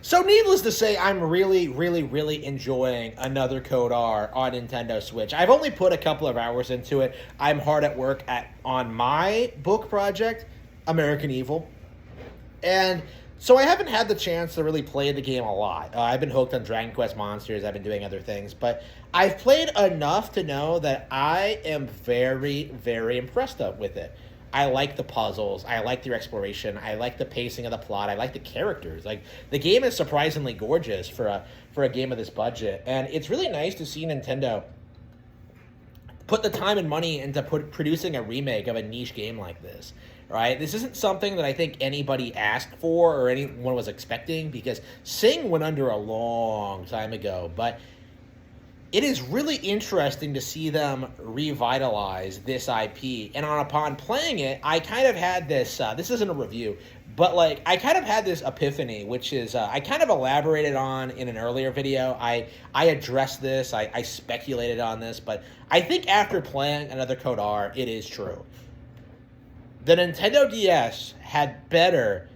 So needless to say, I'm really, really, really enjoying Another Code R on Nintendo Switch. I've only put a couple of hours into it. I'm hard at work on my book project, American Evil. And so I haven't had the chance to really play the game a lot. I've been hooked on Dragon Quest Monsters. I've been doing other things. But I've played enough to know that I am very, very impressed with it. I like the puzzles. I like the exploration. I like the pacing of the plot. I like the characters. Like, the game is surprisingly gorgeous for a game of this budget. And it's really nice to see Nintendo put the time and money into producing a remake of a niche game like this, right? This isn't something that I think anybody asked for or anyone was expecting, because Sing went under a long time ago, but it is really interesting to see them revitalize this IP. And upon playing it, I kind of had this, this isn't a review, but like, I kind of had this epiphany, which is, I kind of elaborated on in an earlier video. I addressed this, I speculated on this, but I think after playing Another Code R, it is true. The Nintendo DS had better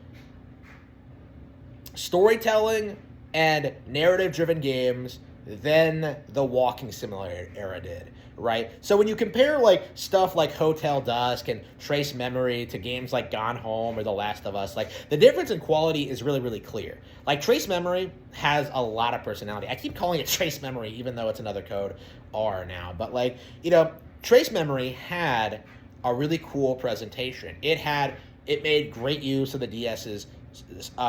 storytelling and narrative-driven games than the walking simulator era did, right? So when you compare like stuff like Hotel Dusk and Trace Memory to games like Gone Home or The Last of Us, like the difference in quality is really, really clear. Like Trace Memory has a lot of personality. I keep calling it Trace Memory even though it's Another Code R now, but like, you know, Trace Memory had a really cool presentation. It made great use of the DS's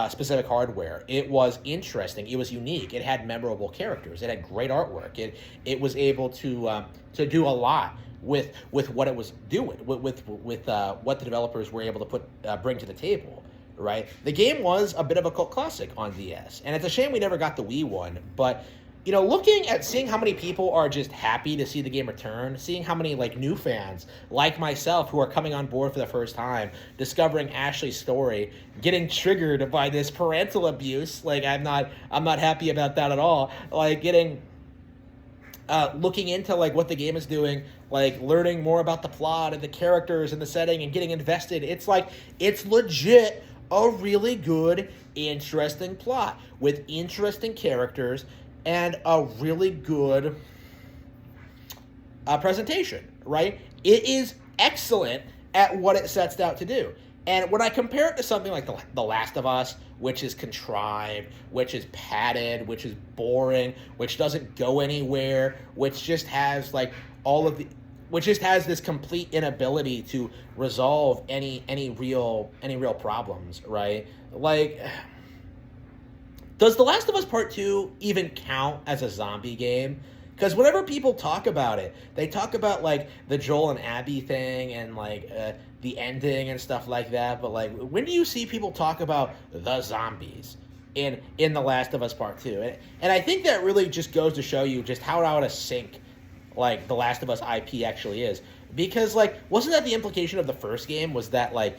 specific hardware. It was interesting. It was unique. It had memorable characters. It had great artwork. It was able to do a lot with what it was doing, with what the developers were able to bring to the table. Right. The game was a bit of a cult classic on DS, and it's a shame we never got the Wii one. But you know, looking at seeing how many people are just happy to see the game return, seeing how many like new fans like myself who are coming on board for the first time, discovering Ashley's story, getting triggered by this parental abuse, like I'm not happy about that at all. Like getting looking into like what the game is doing, like learning more about the plot and the characters and the setting and getting invested. It's like it's legit a really good, interesting plot with interesting characters and a really good presentation, right? It is excellent at what it sets out to do. And when I compare it to something like The Last of Us, which is contrived, which is padded, which is boring, which doesn't go anywhere, which just has like which just has this complete inability to resolve any real problems, right? Like, does The Last of Us Part 2 even count as a zombie game? Because whenever people talk about it, they talk about, like, the Joel and Abby thing and, like, the ending and stuff like that. But, like, when do you see people talk about the zombies in The Last of Us Part 2? And I think that really just goes to show you just how out of sync, like, The Last of Us IP actually is. Because, like, wasn't that the implication of the first game? Was that, like,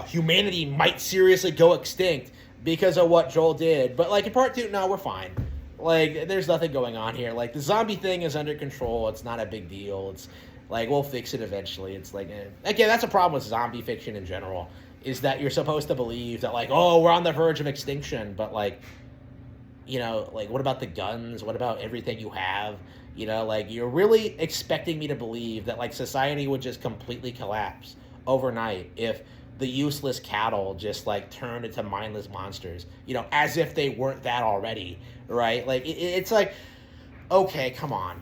humanity might seriously go extinct because of what Joel did. But, like, in Part 2, no, we're fine. Like, there's nothing going on here. Like, the zombie thing is under control. It's not a big deal. It's, like, we'll fix it eventually. It's, like, again, that's a problem with zombie fiction in general, is that you're supposed to believe that, like, oh, we're on the verge of extinction. But, like, you know, like, what about the guns? What about everything you have? You know, like, you're really expecting me to believe that, like, society would just completely collapse overnight if the useless cattle just, like, turned into mindless monsters, you know, as if they weren't that already, right? Like, it's like, okay, come on.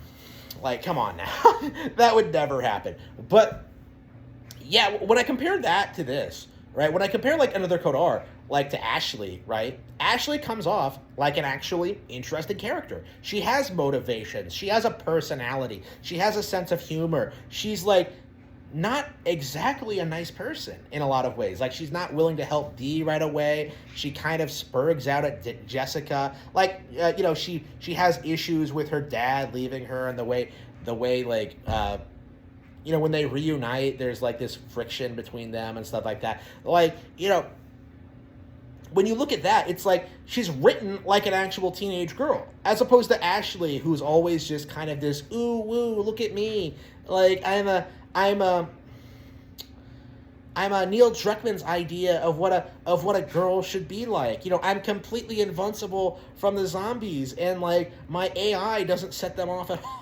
Like, come on now. That would never happen. But, yeah, when I compare that to this, right, when I compare, like, Another Code R, like, to Ashley, right, Ashley comes off like an actually interesting character. She has motivations. She has a personality. She has a sense of humor. She's, like, not exactly a nice person in a lot of ways. Like, she's not willing to help Dee right away. She kind of spurgs out at Jessica. Like, you know, she has issues with her dad leaving her, and the way like, you know, when they reunite, there's like this friction between them and stuff like that. Like, you know, when you look at that, it's like she's written like an actual teenage girl, as opposed to Ashley, who's always just kind of this, ooh, woo, look at me. Like, I'm Neil Druckmann's idea of what a girl should be like. I'm completely invincible from the zombies, and like my AI doesn't set them off at all.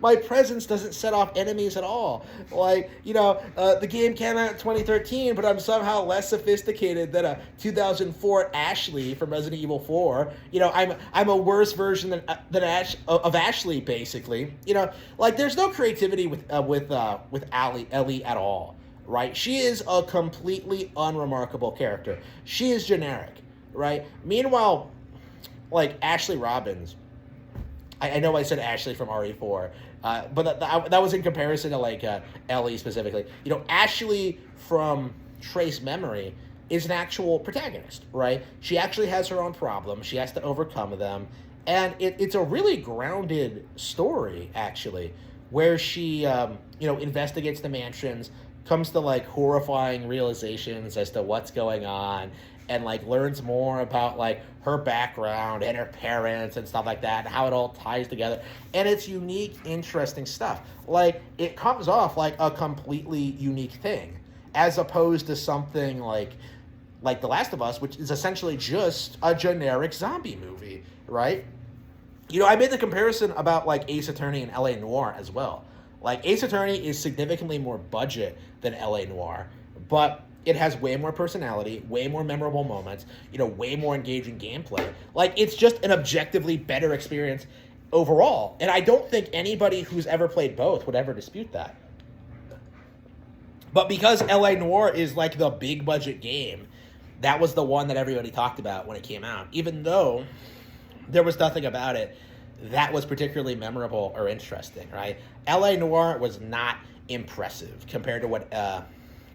My presence doesn't set off enemies at all. Like, the game came out in 2013, but I'm somehow less sophisticated than a 2004 Ashley from Resident Evil 4. I'm a worse version of Ashley, basically. Like there's no creativity with Ellie at all. Right? She is a completely unremarkable character. She is generic, right? Meanwhile, like Ashley Robbins, I know I said Ashley from RE4, but that was in comparison to like Ellie specifically. Ashley from Trace Memory is an actual protagonist, right? She actually has her own problems. She has to overcome them, and it's a really grounded story actually, where she investigates the mansions, comes to like horrifying realizations as to what's going on, and like learns more about like her background and her parents and stuff like that, and how it all ties together. And it's unique, interesting stuff. Like it comes off like a completely unique thing, as opposed to something like The Last of Us, which is essentially just a generic zombie movie, right? I made the comparison about like Ace Attorney and LA Noire as well. Like Ace Attorney is significantly more budget than LA Noire, but it has way more personality, way more memorable moments, way more engaging gameplay. Like it's just an objectively better experience overall. And I don't think anybody who's ever played both would ever dispute that. But because LA Noire is like the big budget game, that was the one that everybody talked about when it came out, even though there was nothing about it that was particularly memorable or interesting, right? LA Noire was not impressive compared to what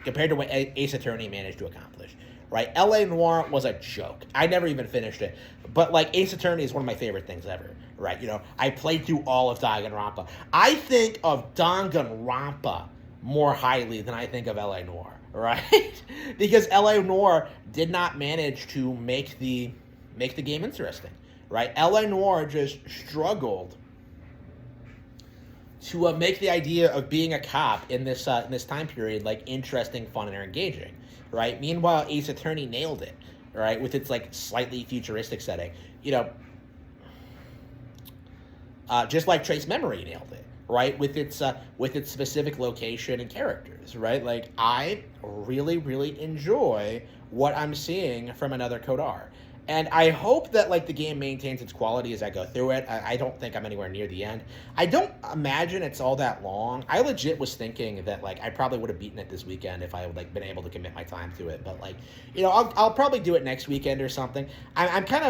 Ace Attorney managed to accomplish, right? LA Noire was a joke. I never even finished it, but like Ace Attorney is one of my favorite things ever, right? I played through all of Danganronpa. I think of Danganronpa more highly than I think of LA Noire, right? Because LA Noire did not manage to make the game interesting. Right, LA Noire just struggled to make the idea of being a cop in this time period like interesting, fun, and engaging. Right. Meanwhile, Ace Attorney nailed it. Right, with its like slightly futuristic setting. Just like Trace Memory nailed it. Right, with its specific location and characters. Right, like I really, really enjoy what I'm seeing from another Code R. And I hope that like the game maintains its quality as I go through it. I don't think I'm anywhere near the end. I don't imagine it's all that long. I legit was thinking that like I probably would have beaten it this weekend if I had like been able to commit my time to it. But like, I'll probably do it next weekend or something. I'm kind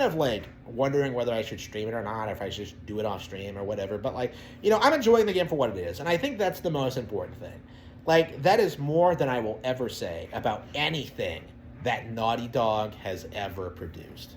of like wondering whether I should stream it or not, if I should do it off stream or whatever. But like, I'm enjoying the game for what it is, and I think that's the most important thing. Like that is more than I will ever say about anything that Naughty Dog has ever produced.